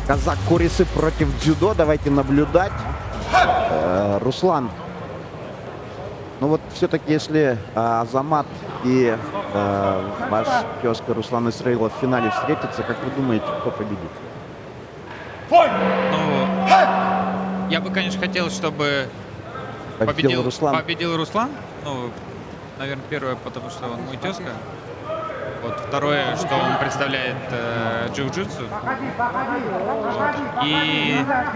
Казак Курисы против дзюдо. Давайте наблюдать. Руслан. Ну вот все-таки, если Азамат и ваш тезка Руслан Исраилов в финале встретятся, как вы думаете, кто победит? Ну, я бы, конечно, хотел, чтобы победил Руслан. Ну, наверное, первое, потому что он мой тезка. Вот, второе, что он представляет джиу-джитсу.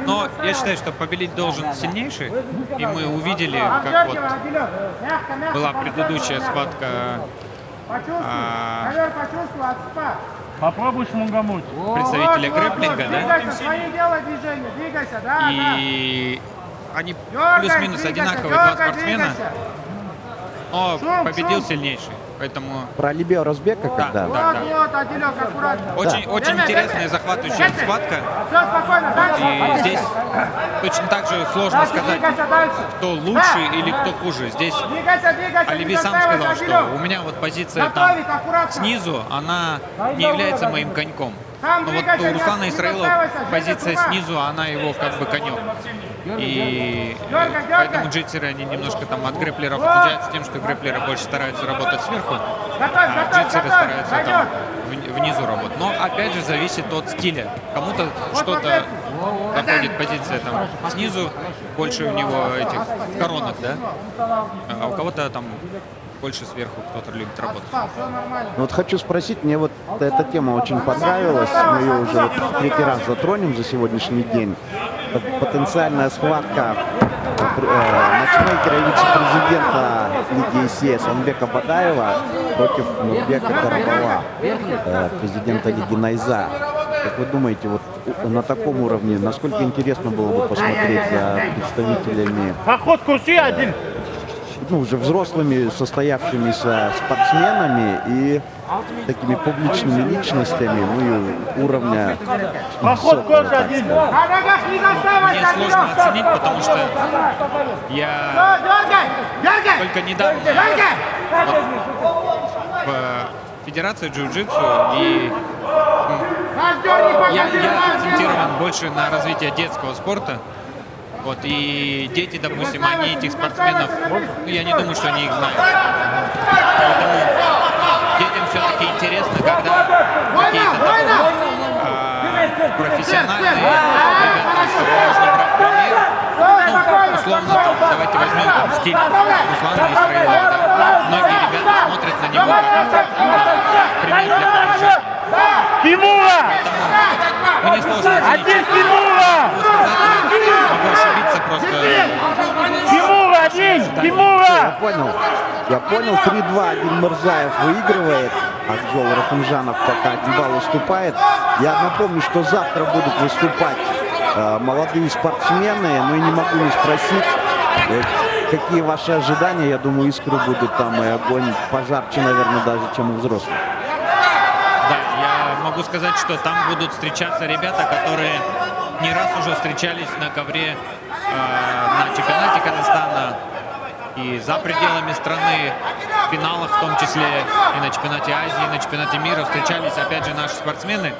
Но я считаю, что победить должен сильнейший. И мы увидели, как вот была предыдущая схватка Попробуй шмугамуть. представителя грэпплинга, да? И они плюс-минус одинаковые, два спортсмена. Но победил сильнейший. Поэтому... Про Алибео Розбека, когда? Да. Очень интересная, захватывающая схватка. И здесь точно так же сложно сказать, кто лучше или кто хуже. Здесь Алиби сам сказал, что у меня вот позиция там снизу, она не является моим коньком. Но вот у Руслана Исраилова позиция снизу, она его как бы конек. И поэтому джитсеры, они немножко там от грэпплеров отличаются тем, что грэпплеры больше стараются работать сверху, а джитсеры стараются там внизу работать. Но опять же зависит от стиля. Кому-то что-то заходит позиция там снизу, больше у него этих коронок, да? А у кого-то там больше сверху кто-то любит работать. Ну вот хочу спросить, мне вот эта тема очень понравилась, мы ее уже вот в третий раз затронем за сегодняшний день. Потенциальная схватка матчмейкера и вице-президента Лиги ИСИЭС Анбека Бадаева против Нурбека Карабала, президента Лиги Найза. Как вы думаете, вот на таком уровне, насколько интересно было бы посмотреть за представителями уже взрослыми, состоявшимися спортсменами и такими публичными личностями, ну и уровня высокого, так сказать. Мне сложно оценить, потому что я только недавно в Федерации джиу-джитсу, и я акцентирован больше на развитие детского спорта. Вот, и дети, допустим, они этих спортсменов, ну, я не думаю, что они их знают. Поэтому детям все-таки интересно, когда какие-то профессиональные ребята, с кого можно брать пример. Ну, условно, там, давайте возьмем там, стиль Руслана Исраилова. Да? Многие ребята смотрят на него как пример для подражания. Поэтому мне сложно оценить. Могу ошибиться просто. Я понял. 3-2 Адиль Мирзаев выигрывает. Акжол Рахимжанов пока 1 балл уступает. Я напомню, что завтра будут выступать молодые спортсмены. Но и не могу не спросить, какие ваши ожидания. Я думаю, искры будут там и огонь пожарче, наверное, даже, чем у взрослых. Да, я могу сказать, что там будут встречаться ребята, которые не раз уже встречались на ковре на чемпионате Казахстана и за пределами страны, в финалах в том числе, и на чемпионате Азии, и на чемпионате мира встречались опять же наши спортсмены.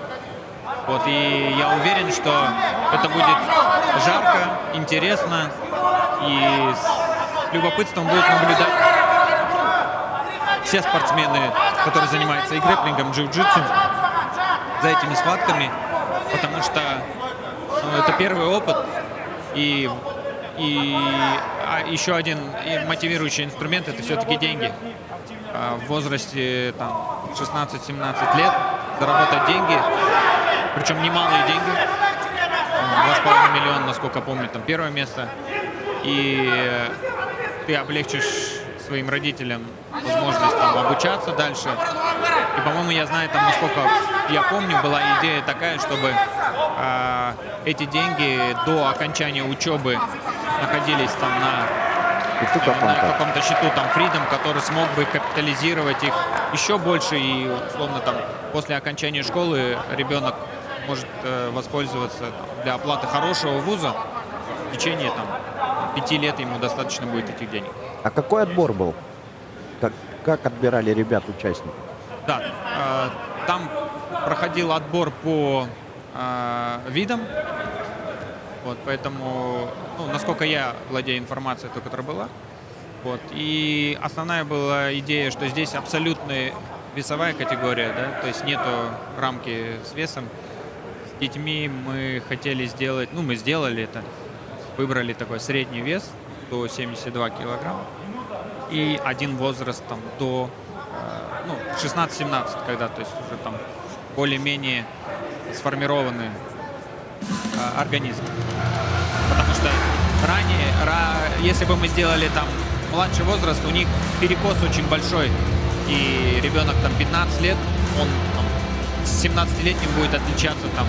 Вот, и я уверен, что это будет жарко, интересно, и с любопытством будут наблюдать все спортсмены, которые занимаются и грэпплингом, джиу-джитсу, за этими схватками, потому что это первый опыт, и еще один мотивирующий инструмент — это все-таки деньги. В возрасте 16-17 лет заработать деньги, причем немалые деньги, 2,5 миллиона, насколько помню, там первое место, и ты облегчишь своим родителям возможность там обучаться дальше. И, по-моему, я знаю, там, насколько я помню, была идея такая, чтобы эти деньги до окончания учебы находились там на каком-то счету, там, Freedom, который смог бы капитализировать их еще больше, и, условно, там, после окончания школы ребенок может воспользоваться для оплаты хорошего вуза. В течение, там, 5 лет ему достаточно будет этих денег. А какой отбор был? Как отбирали ребят, участников? Да, там проходил отбор по видам. Вот, поэтому, ну, насколько я владею информацией, той, которая была. Вот. И основная была идея, что здесь абсолютная весовая категория, да, то есть нету рамки с весом. С детьми мы хотели сделать, ну, мы сделали это, выбрали такой средний вес до 72 килограмма и один возраст там до 16-17, когда, то есть уже там более-менее сформированный организм. Потому что ранее, если бы мы сделали там младший возраст, у них перекос очень большой. И ребенок там 15 лет, он там, с 17-летним будет отличаться там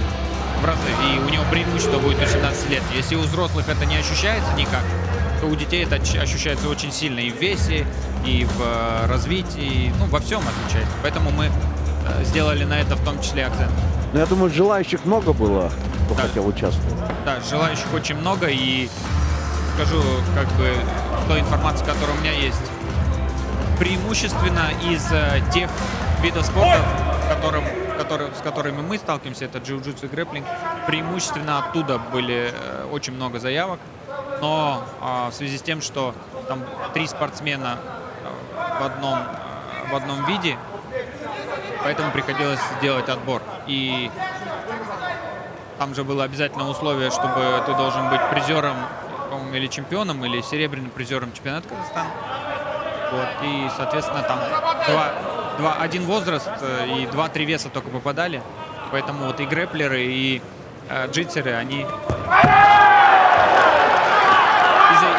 в разы. И у него преимущество будет у 17 лет. Если у взрослых это не ощущается никак, то у детей это ощущается очень сильно и в весе, и в развитии, ну, во всем отличается. Поэтому мы сделали на это в том числе акцент. Ну, я думаю, желающих много было, кто Да. хотел участвовать. Да, желающих очень много, и скажу как бы с той информацией, которая у меня есть. Преимущественно из тех видов спорта, с которыми мы сталкиваемся, это джиу-джитсу и грэпплинг, преимущественно оттуда были очень много заявок, но в связи с тем, что там 3 спортсмена в одном виде, поэтому приходилось делать отбор. И там же было обязательное условие, чтобы ты должен быть призером, по-моему, или чемпионом, или серебряным призером чемпионата Казахстана. Вот, и, соответственно, там один возраст и 2-3 веса только попадали. Поэтому вот и грэпплеры, и джитсеры, они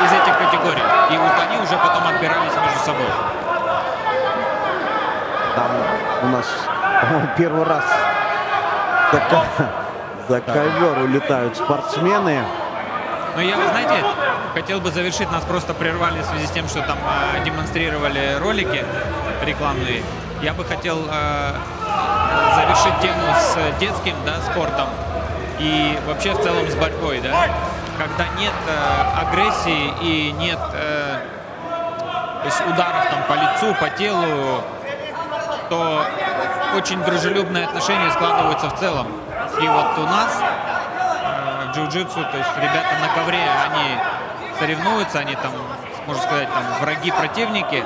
из этих категорий. И вот они уже потом отбирались между собой. Там у нас, по-моему, первый раз за ковер улетают спортсмены. Но я, вы знаете, хотел бы завершить, нас просто прервали в связи с тем, что там демонстрировали ролики рекламные. Я бы хотел завершить тему с детским, да, спортом и вообще в целом с борьбой, да. Когда нет агрессии и нет то есть ударов там по лицу, по телу, то очень дружелюбные отношения складываются в целом. И вот у нас в джиу-джитсу, то есть ребята на ковре, они соревнуются, они там, можно сказать, там враги, противники,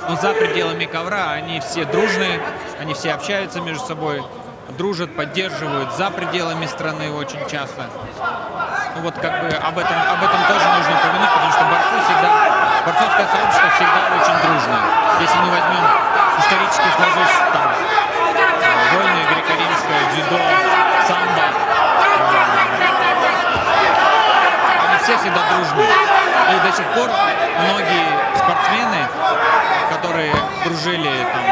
но за пределами ковра они все дружные, они все общаются между собой, дружат, поддерживают за пределами страны очень часто. Ну вот как бы об этом тоже нужно упомянуть, потому что борцовское сообщество всегда очень дружное. Если мы возьмем исторически сложившись там войны, греко-римское, дзюдо, самбо, они все всегда дружные. И до сих пор многие спортсмены, которые дружили там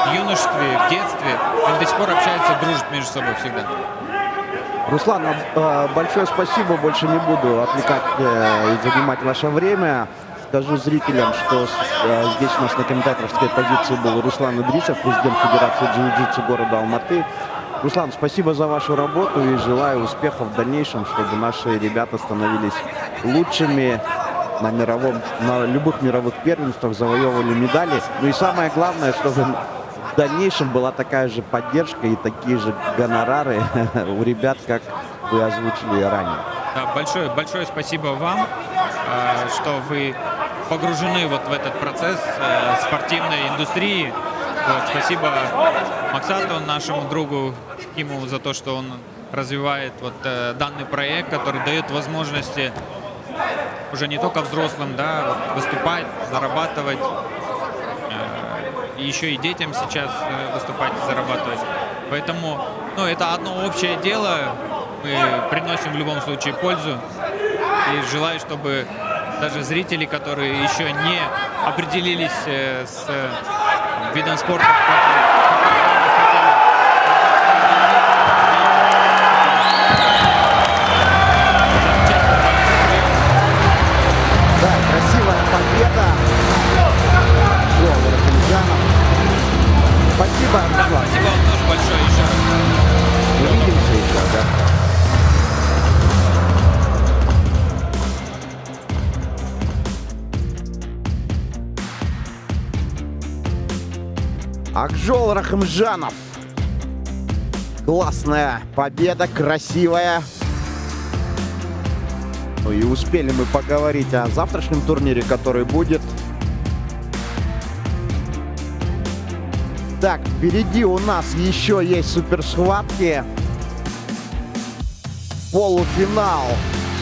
в юношестве, в детстве, они до сих пор общаются, дружат между собой всегда. Руслан, большое спасибо, больше не буду отвлекать и занимать ваше время. Скажу зрителям, что здесь у нас на комментаторской позиции был Руслан Идрисов, президент Федерации джиу-джитсу города Алматы. Руслан, спасибо за вашу работу и желаю успехов в дальнейшем, чтобы наши ребята становились лучшими на любых мировых первенствах, завоевывали медали. Ну и самое главное, чтобы в дальнейшем была такая же поддержка и такие же гонорары у ребят, как вы озвучили ранее. Да, большое спасибо вам, что вы погружены вот в этот процесс спортивной индустрии. Вот, спасибо Максату, нашему другу Киму, за то, что он развивает вот данный проект, который дает возможности уже не только взрослым, да, вот, выступать, зарабатывать, и еще и детям сейчас выступать и зарабатывать. Поэтому, ну, это одно общее дело. Мы приносим в любом случае пользу. И желаю, чтобы даже зрители, которые еще не определились с видом спорта, Да, красивая победа. Спасибо, да, Руслан. спасибо вам тоже большое еще раз. Увидимся еще, да. Акжол Рахымжанов, Классная победа, красивая. Ну и успели мы поговорить о завтрашнем турнире, который будет. Так, впереди у нас еще есть суперсхватки. Полуфинал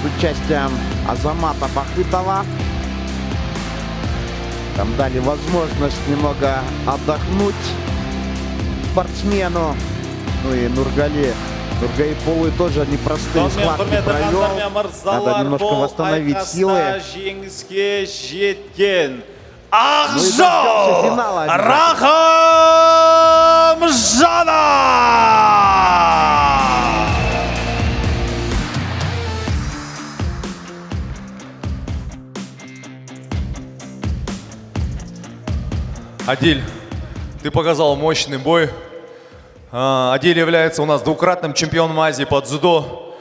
с участием Азамата Бахытова. Там дали возможность немного отдохнуть спортсмену. Ну и Нургали Полуй тоже непростые схватки провел. Надо немножко восстановить силы. Ақжол Рахымжанов! Адиль, ты показал мощный бой. Адиль является у нас двукратным чемпионом Азии по дзюдо.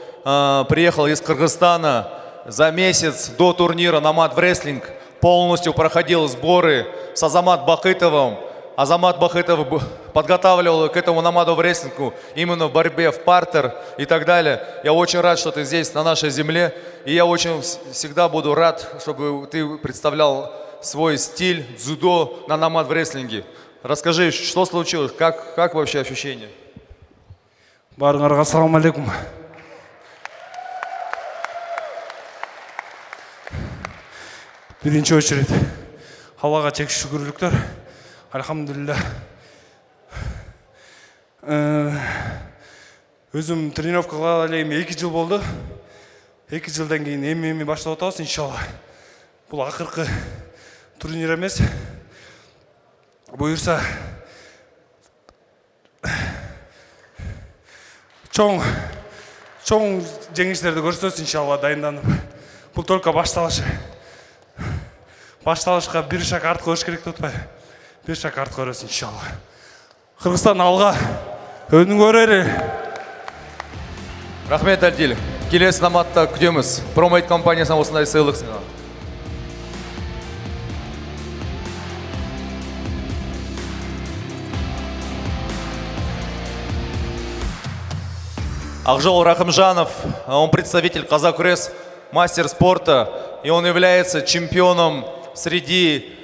Приехал из Кыргызстана. За месяц до турнира Намад Wrestling полностью проходил сборы с Азамат Бахытовым. Азамат Бахытов подготавливал к этому Намаду Wrestling именно в борьбе в партер и так далее. Я очень рад, что ты здесь, на нашей земле. И я очень всегда буду рад, чтобы ты представлял свой стиль дзюдо на Намад Wrestling. Расскажи, что случилось, как вообще ощущения? Барыңарға ассаламу алейкум. Бірінші очередь Аллаға тек шүкірліктер. Альхамдулилля. Өзім тренировкаға алайым 2 жыл болды. 2 жылдан кейін эми баштап отабыз, иншалла. Бұл ақырқы турнир емес. Бұйырса чоң жеңіштерді көрсетеміз, иншалла, дайынданып. Бұл только башталышы. Башталышқа бір шаг артқа өш керек тұтпай. Бір шаг артқа өресін, иншалла. Қырғызстан алға, өнің өрері. Рахмет, Адиль. Келесі Намадта күтеміз. Промоэйт компаниясынан осындай сыйлық сыйлаған. Ақжол Рахымжанов, он представитель Казакресс, мастер спорта, и он является чемпионом среди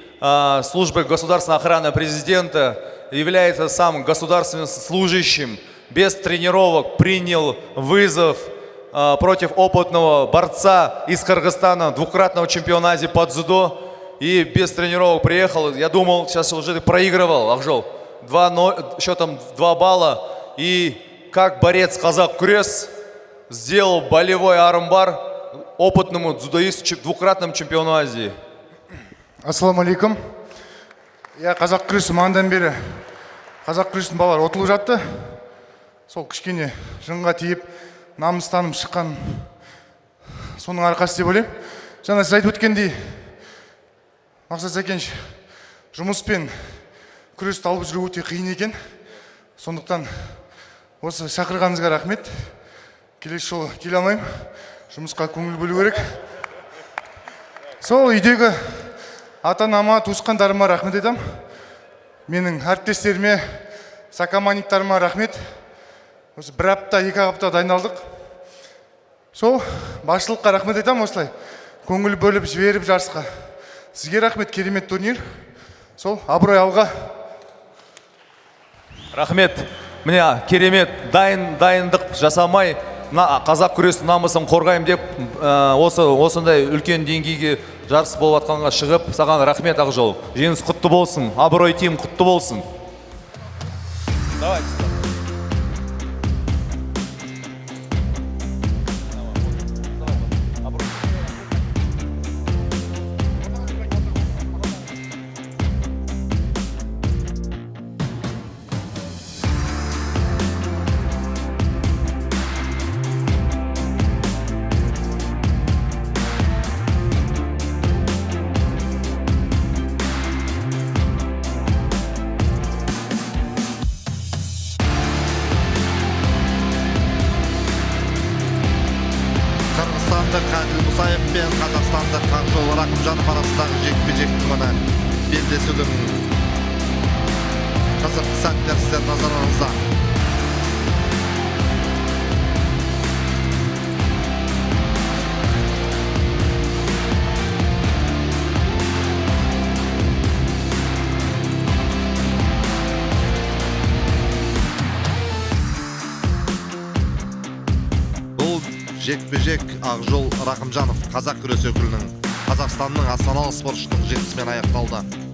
службы государственной охраны президента, является сам государственным служащим, без тренировок принял вызов против опытного борца из Кыргызстана, двукратного чемпиона Азии по дзюдо, и без тренировок приехал. Я думал, сейчас уже ты проигрывал, Ақжол, счетом 2 балла, и как борец Казак-Кресс сделал болевой армбар опытному дзюдоисту, двукратному чемпиону Азии. Ассаламу алейкум. Я Казак-Кресс маңдан бері. Казак-Кресстің балалары отылып жатты. Сол кішкене жынға тиіп, намыстанып шыққан соның арқасы деп ойлаймын. Жаңа сіз айтып өткендей, Мақсат Сәкенш, жұмыспен күресті алып жүру өте қиын екен. Сондықтан осы шақырғаныңызға рахмет. Келесі жолы келе алмаймын. Жұмысқа көңіл бөлу керек. Сол үйдегі ата-анама, туысқандарыма рахмет айтамын. Менің әріптестеріме, сокомандниктарыма рахмет. Осы 1 апта, 2 апта дайындалдық. Сол басшылыққа рахмет айтамын осылай. Көңіл бөліп жіберіп жарысқа. Сізге рахмет, керемет турнир. Сол абырой алға. Рахмет. Міне керемет дайындық жасамай, қазақ күресінің намысын қорғайым деп, осындай үлкен деңгейге жарыс болып атқанға шығып, саған рахмет, Ақжол. Жеңіс құтты болсын, абырой тим құтты болсын. Қырғызстандық Адил Мұсаев пен қазақстандық Ақжол Рахымжанов арасындағы жекпе-жектің мына белдесудің қызықты сәттері сіздер назарларыңызда. Жекпе-жек Ақжол Рақымжанов қазақ күрес өкілінің Қазақстанның астаналық спортшының жеңісімен аяқталды.